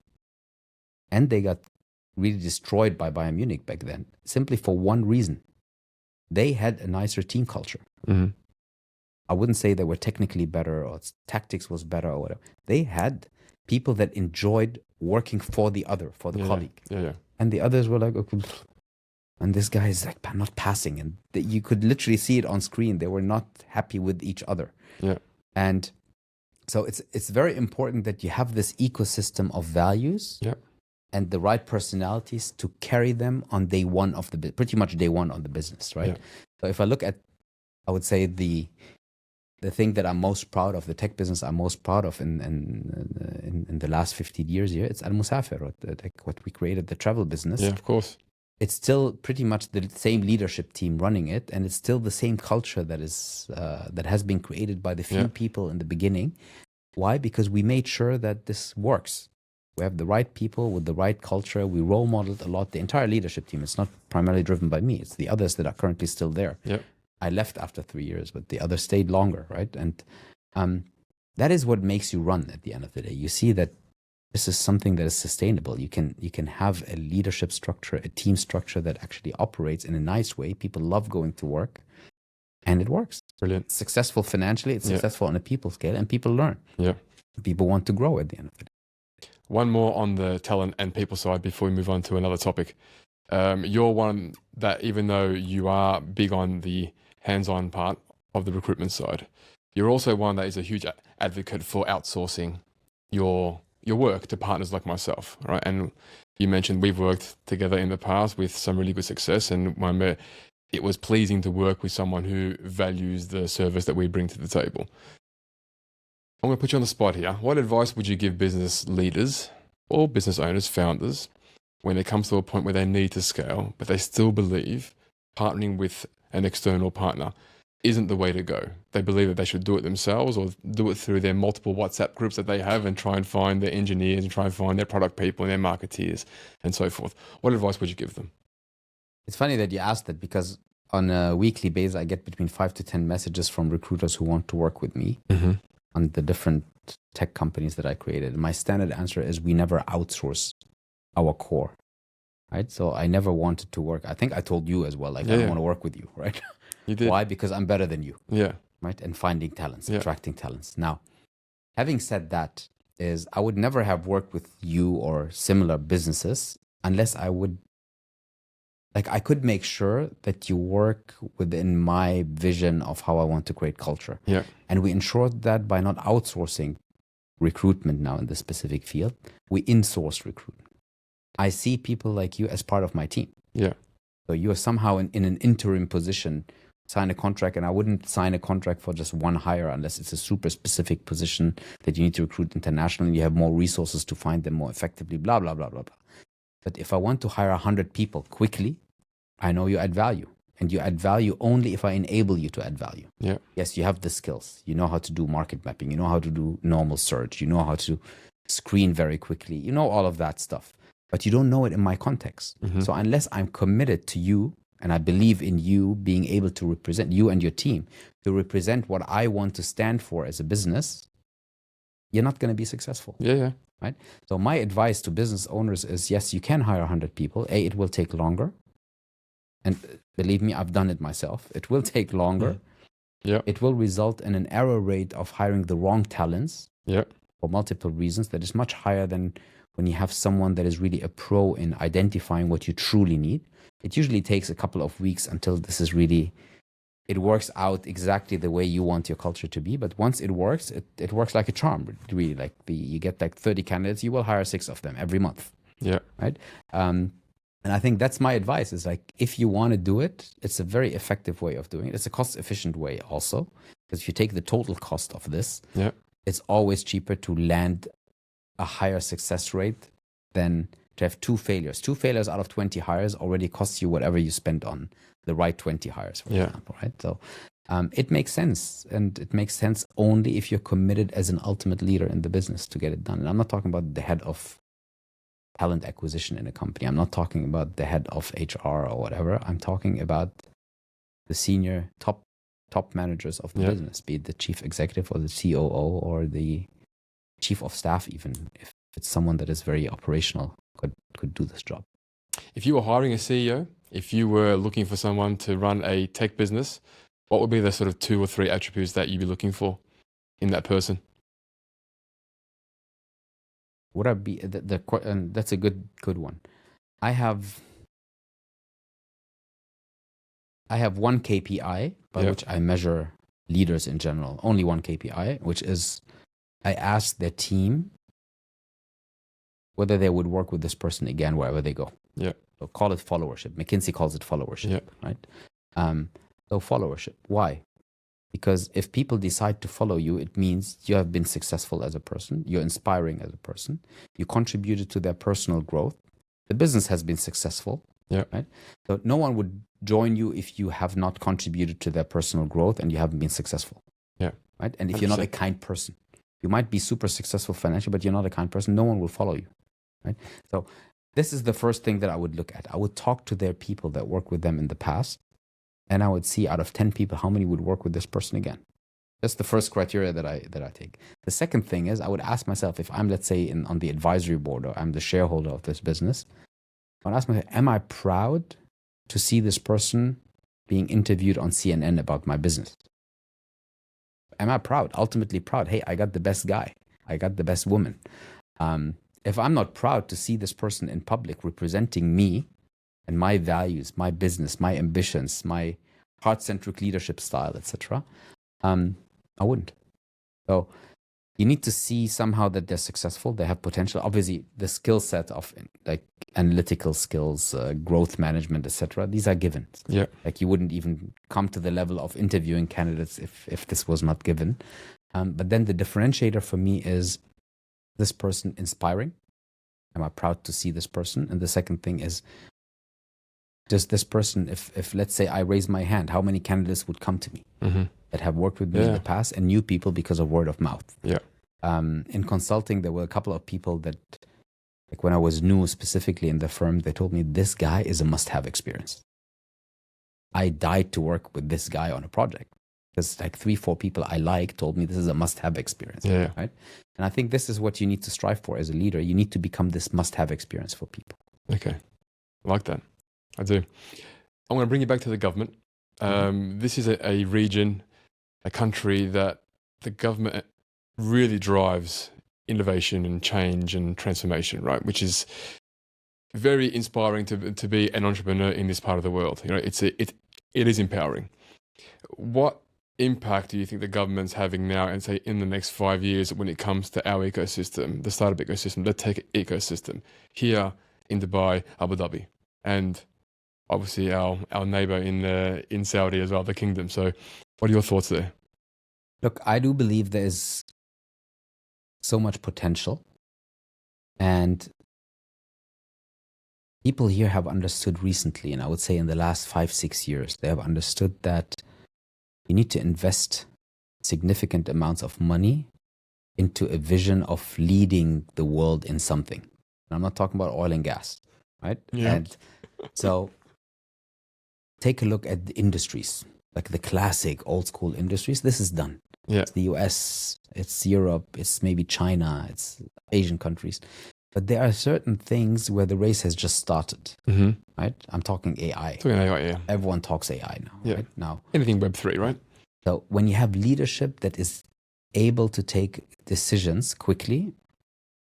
And they got really destroyed by Bayern Munich back then, simply for one reason. They had a nicer team culture. Mm-hmm. I wouldn't say they were technically better or tactics was better or whatever. They had people that enjoyed working for the other, for the colleague. Yeah. And the others were like, okay, and this guy is like not passing. And you could literally see it on screen. They were not happy with each other. Yeah. And so it's very important that you have this ecosystem of values and the right personalities to carry them on day one of the pretty much day one on the business, right? Yeah. So if I look at, I would say the thing that I'm most proud of, the tech business I'm most proud of in the last 15 years here, it's Al Musafir, what we created, the travel business. Yeah, of course. It's still pretty much the same leadership team running it, and it's still the same culture that has been created by the few people in the beginning. Why? Because we made sure that this works. We have the right people with the right culture. We role modeled a lot. The entire leadership team, it's not primarily driven by me. It's the others that are currently still there. Yeah. I left after 3 years, but the others stayed longer, right? And that is what makes you run at the end of the day. You see that this is something that is sustainable. You can have a leadership structure, a team structure that actually operates in a nice way. People love going to work, and it works. Brilliant. It's successful financially. It's successful on a people scale, and people learn. Yeah. People want to grow at the end of the day. One more on the talent and people side before we move on to another topic. You're one that, even though you are big on the hands-on part of the recruitment side, you're also one that is a huge advocate for outsourcing your your work to partners like myself, right? And you mentioned we've worked together in the past with some really good success, and it was pleasing to work with someone who values the service that we bring to the table. I'm going to put you on the spot here. What advice would you give business leaders or business owners, founders, when it comes to a point where they need to scale, but they still believe partnering with an external partner isn't the way to go? They believe that they should do it themselves or do it through their multiple WhatsApp groups that they have and try and find their engineers and try and find their product people and their marketeers and so forth. What advice would you give them? It's funny that you asked that, because on a weekly basis, I get between 5 to 10 messages from recruiters who want to work with me on the different tech companies that I created. My standard answer is we never outsource our core, right? So I never wanted to work. I think I told you as well, like, I don't want to work with you, right? You did. Why? Because I'm better than you. Yeah. Right? And finding talents, attracting talents. Now, having said that, is I would never have worked with you or similar businesses unless I would, like, I could make sure that you work within my vision of how I want to create culture. Yeah. And we ensured that by not outsourcing recruitment now in this specific field, we insource recruitment. I see people like you as part of my team. Yeah. So you are somehow in an interim position, sign a contract, and I wouldn't sign a contract for just one hire unless it's a super specific position that you need to recruit internationally. You have more resources to find them more effectively, blah, blah, blah, blah, blah. But if I want to hire 100 people quickly, I know you add value. And you add value only if I enable you to add value. Yeah. Yes, you have the skills. You know how to do market mapping. You know how to do normal search. You know how to screen very quickly. You know all of that stuff. But you don't know it in my context. So unless I'm committed to you, and I believe in you being able to represent you and your team, to represent what I want to stand for as a business, you're not going to be successful. Yeah. Right? So my advice to business owners is, yes, you can hire 100 people. It will take longer. And believe me, I've done it myself. It will take longer. Yeah. It will result in an error rate of hiring the wrong talents for multiple reasons that is much higher than when you have someone that is really a pro in identifying what you truly need. It usually takes a couple of weeks until this is really, it works out exactly the way you want your culture to be. But once it works, it works like a charm. Really, like you get like 30 candidates, you will hire 6 of them every month. Yeah. Right. And I think that's my advice, is like, if you want to do it, it's a very effective way of doing it. It's a cost efficient way also, because if you take the total cost of this, it's always cheaper to land a higher success rate than to have 2 failures. 2 failures out of 20 hires already costs you whatever you spent on the right 20 hires, for example, right? So it makes sense, and it makes sense only if you're committed as an ultimate leader in the business to get it done. And I'm not talking about the head of talent acquisition in a company. I'm not talking about the head of HR or whatever. I'm talking about the senior top managers of the business, be it the chief executive or the COO or the chief of staff, even if it's someone that is very operational, could do this job. If you were hiring a CEO, if you were looking for someone to run a tech business, what would be the sort of 2 or 3 attributes that you'd be looking for in that person? Would I be and that's a good one. I have one KPI by which I measure leaders in general. Only one KPI, which is I ask their team whether they would work with this person again wherever they go. Yeah. So call it followership. McKinsey calls it followership, right? So followership. Why? Because if people decide to follow you, it means you have been successful as a person. You're inspiring as a person. You contributed to their personal growth. The business has been successful, right? So no one would join you if you have not contributed to their personal growth and you haven't been successful, right? And if 100%. You're not a kind person, you might be super successful financially, but you're not a kind person, no one will follow you, right? So this is the first thing that I would look at. I would talk to their people that worked with them in the past, and I would see out of 10 people, how many would work with this person again. That's the first criteria that I take. The second thing is I would ask myself, if I'm, let's say, on the advisory board, or I'm the shareholder of this business, I would ask myself, am I proud to see this person being interviewed on CNN about my business? Am I proud, ultimately proud? Hey, I got the best guy. I got the best woman. If I'm not proud to see this person in public representing me and my values, my business, my ambitions, my heart-centric leadership style, etc., I wouldn't. So you need to see somehow that they're successful, they have potential. Obviously, the skill set of like analytical skills, growth management, etc. These are given. Yeah. Like you wouldn't even come to the level of interviewing candidates if this was not given. But then the differentiator for me is this person inspiring? Am I proud to see this person? And the second thing is, does this person, if let's say I raise my hand, how many candidates would come to me that have worked with me in the past and new people because of word of mouth? Yeah. In consulting, there were a couple of people that, like when I was new specifically in the firm, they told me this guy is a must-have experience. I died to work with this guy on a project. Because like 3-4 people I like told me this is a must-have experience. Yeah. Right? And I think this is what you need to strive for as a leader. You need to become this must-have experience for people. Okay. I like that. I do. I want to bring you back to the government. This is a region, a country that the government really drives innovation and change and transformation, right? Which is very inspiring to be an entrepreneur in this part of the world. You know, it is empowering. What impact do you think the government's having now and say in the next 5 years when it comes to our ecosystem, the startup ecosystem, the tech ecosystem here in Dubai, Abu Dhabi, and obviously our neighbor in Saudi as well, the kingdom. So what are your thoughts there? Look, I do believe there is so much potential, and people here have understood recently, and I would say in the last 5-6 years, they have understood that you need to invest significant amounts of money into a vision of leading the world in something. And I'm not talking about oil and gas, right? Yeah. And so take a look at the industries, like the classic old school industries. This is done. Yeah. It's the US, it's Europe, it's maybe China, it's Asian countries. But there are certain things where the race has just started, right? I'm talking AI. Talking AI, yeah. Everyone talks AI now, Yeah. right? Now, Anything Web3, right? so when you have leadership that is able to take decisions quickly,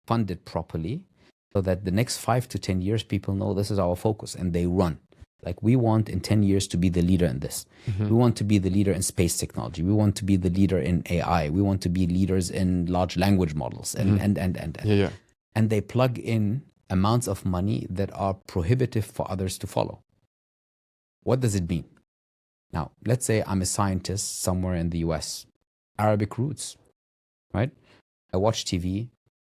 fund it properly, so that the next 5 to 10 years, people know this is our focus and they run. Like we want in 10 years to be the leader in this. We want to be the leader in space technology. We want to be the leader in AI. We want to be leaders in large language models and. Yeah. And they plug in amounts of money that are prohibitive for others to follow. What does it mean? Now, let's say I'm a scientist somewhere in the US, Arabic roots, right? I watch TV.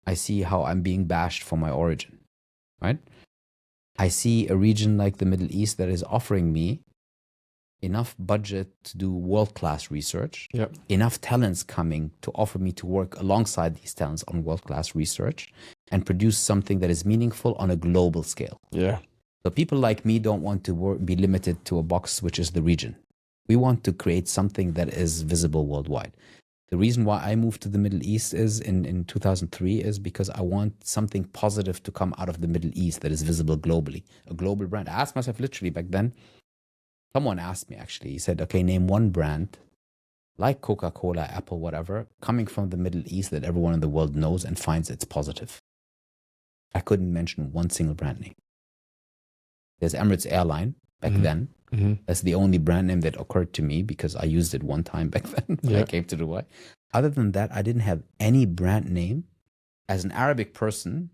I see how I'm being bashed for my origin, right? I see a region like the Middle East that is offering me enough budget to do world-class research, enough talents coming to offer me to work alongside these talents on world-class research and produce something that is meaningful on a global scale. Yeah. So people like me don't want to be limited to a box, which is the region. We want to create something that is visible worldwide. The reason why I moved to the Middle East is in 2003 is because I want something positive to come out of the Middle East that is visible globally, a global brand. I asked myself literally back then, someone asked me actually, he said, okay, name one brand like Coca-Cola, Apple, whatever, coming from the Middle East that everyone in the world knows and finds it's positive. I couldn't mention one single brand name. There's Emirates Airline back then. That's the only brand name that occurred to me because I used it one time back then when I came to Dubai. Other than that, I didn't have any brand name as an Arabic person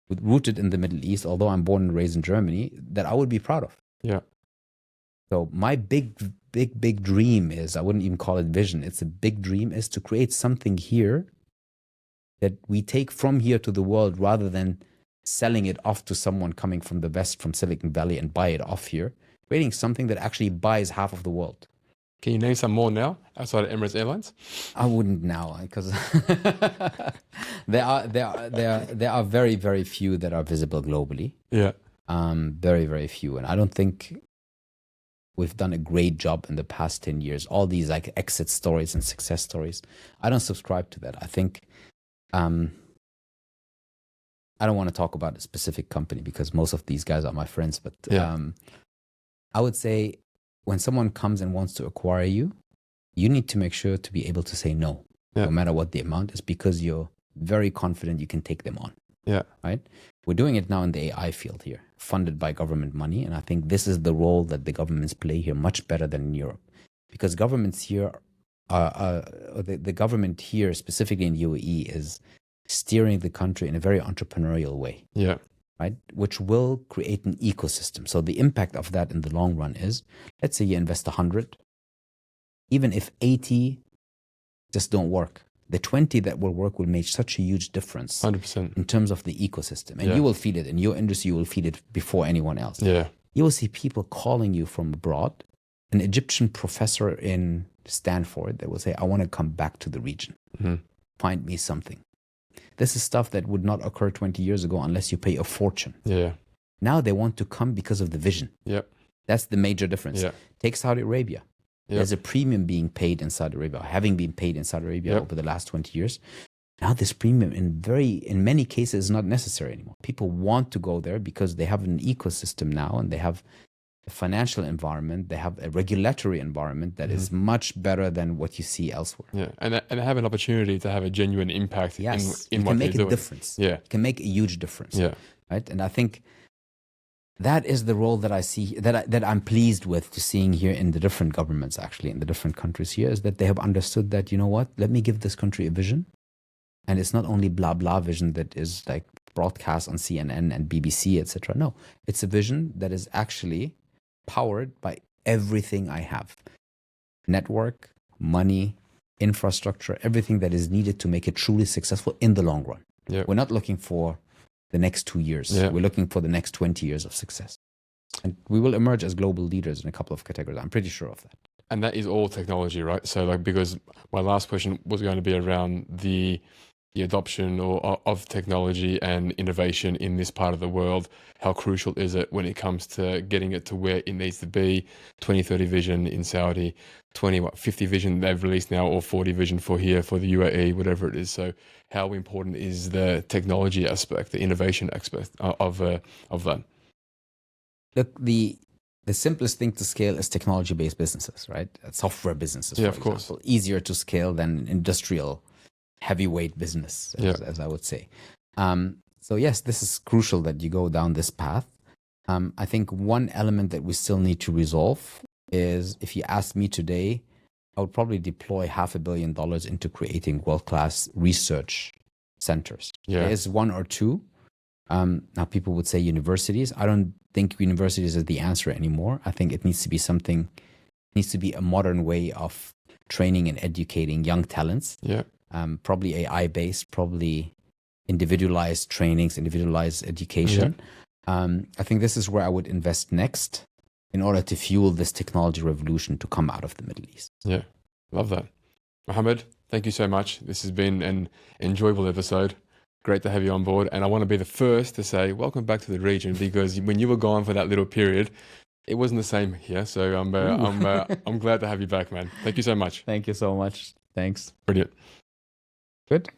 rooted in the Middle East, although I'm born and raised in Germany, that I would be proud of. Yeah. So my big dream is, I wouldn't even call it vision, it's a big dream, is to create something here that we take from here to the world rather than selling it off to someone coming from the West, from Silicon Valley, and buy it off here. Creating something that actually buys half of the world. Can you name some more now outside of Emirates Airlines? I wouldn't now because there are very, very few that are visible globally. Yeah. Very, very few. And I don't think we've done a great job in the past 10 years. All these like exit stories and success stories. I don't subscribe to that. I think I don't want to talk about a specific company because most of these guys are my friends, but I would say when someone comes and wants to acquire you, you need to make sure to be able to say no, no matter what the amount is, because you're very confident you can take them on. Yeah. Right? We're doing it now in the AI field here, funded by government money. And I think this is the role that the governments play here much better than in Europe. Because governments here the government here, specifically in UAE, is steering the country in a very entrepreneurial way. Yeah. Right, which will create an ecosystem. So the impact of that in the long run is, let's say you invest 100, even if 80 just don't work, the 20 that will work will make such a huge difference 100%. in terms of the ecosystem. And Yeah. you will feel it in your industry, you will feel it before anyone else. Yeah. You will see people calling you from abroad, an Egyptian professor in Stanford that will say, I want to come back to the region. Mhm. Find me something. This is stuff that would not occur 20 years ago unless you pay a fortune. Yeah. Now they want to come because of the vision. Yep. That's the major difference. Yeah. Take Saudi Arabia. Yep. There's a premium being paid in Saudi Arabia, having been paid in Saudi Arabia Yep. over the last 20 years. Now this premium in many cases is not necessary anymore. People want to go there because they have an ecosystem now, and they have a financial environment, they have a regulatory environment that is much better than what you see elsewhere. Yeah. And have an opportunity to have a genuine impact Yes, in you what can they're make a doing. difference. Yeah. You can make a huge difference. Yeah. Right? And I think that is the role that I see, that I'm pleased with to seeing here in the different governments, actually, in the different countries here, is that they have understood that, you know what, let me give this country a vision. And it's not only blah, blah vision that is like broadcast on CNN and BBC, etc. No, it's a vision that is actually powered by everything I have. Network, money, infrastructure, everything that is needed to make it truly successful in the long run. Yeah. We're not looking for the next 2 years. Yeah. We're looking for the next 20 years of success. And we will emerge as global leaders in a couple of categories. I'm pretty sure of that. And that is all technology, right? So like, because my last question was going to be around the adoption of technology and innovation in this part of the world. How crucial is it when it comes to getting it to where it needs to be? 2030 vision in Saudi, 50 vision they've released now, or 40 vision for here, for the UAE, whatever it is. So how important is the technology aspect, the innovation aspect of that? Look, the simplest thing to scale is technology-based businesses, right? Software businesses, Yeah, for of course. example. Easier to scale than industrial heavyweight business, as I would say. So yes, this is crucial that you go down this path. I think one element that we still need to resolve is, if you ask me today, I would probably deploy $500 million into creating world-class research centers. Yeah. There is one or two. Now people would say universities. I don't think universities is the answer anymore. I think it needs to be a modern way of training and educating young talents. Yeah. Probably AI-based, probably individualized trainings, individualized education. Yeah. I think this is where I would invest next in order to fuel this technology revolution to come out of the Middle East. Yeah, love that. Mohammed, thank you so much. This has been an enjoyable episode. Great to have you on board. And I want to be the first to say, welcome back to the region, because when you were gone for that little period, it wasn't the same here. So I'm glad to have you back, man. Thank you so much. Thank you so much. Thanks. Brilliant. Good.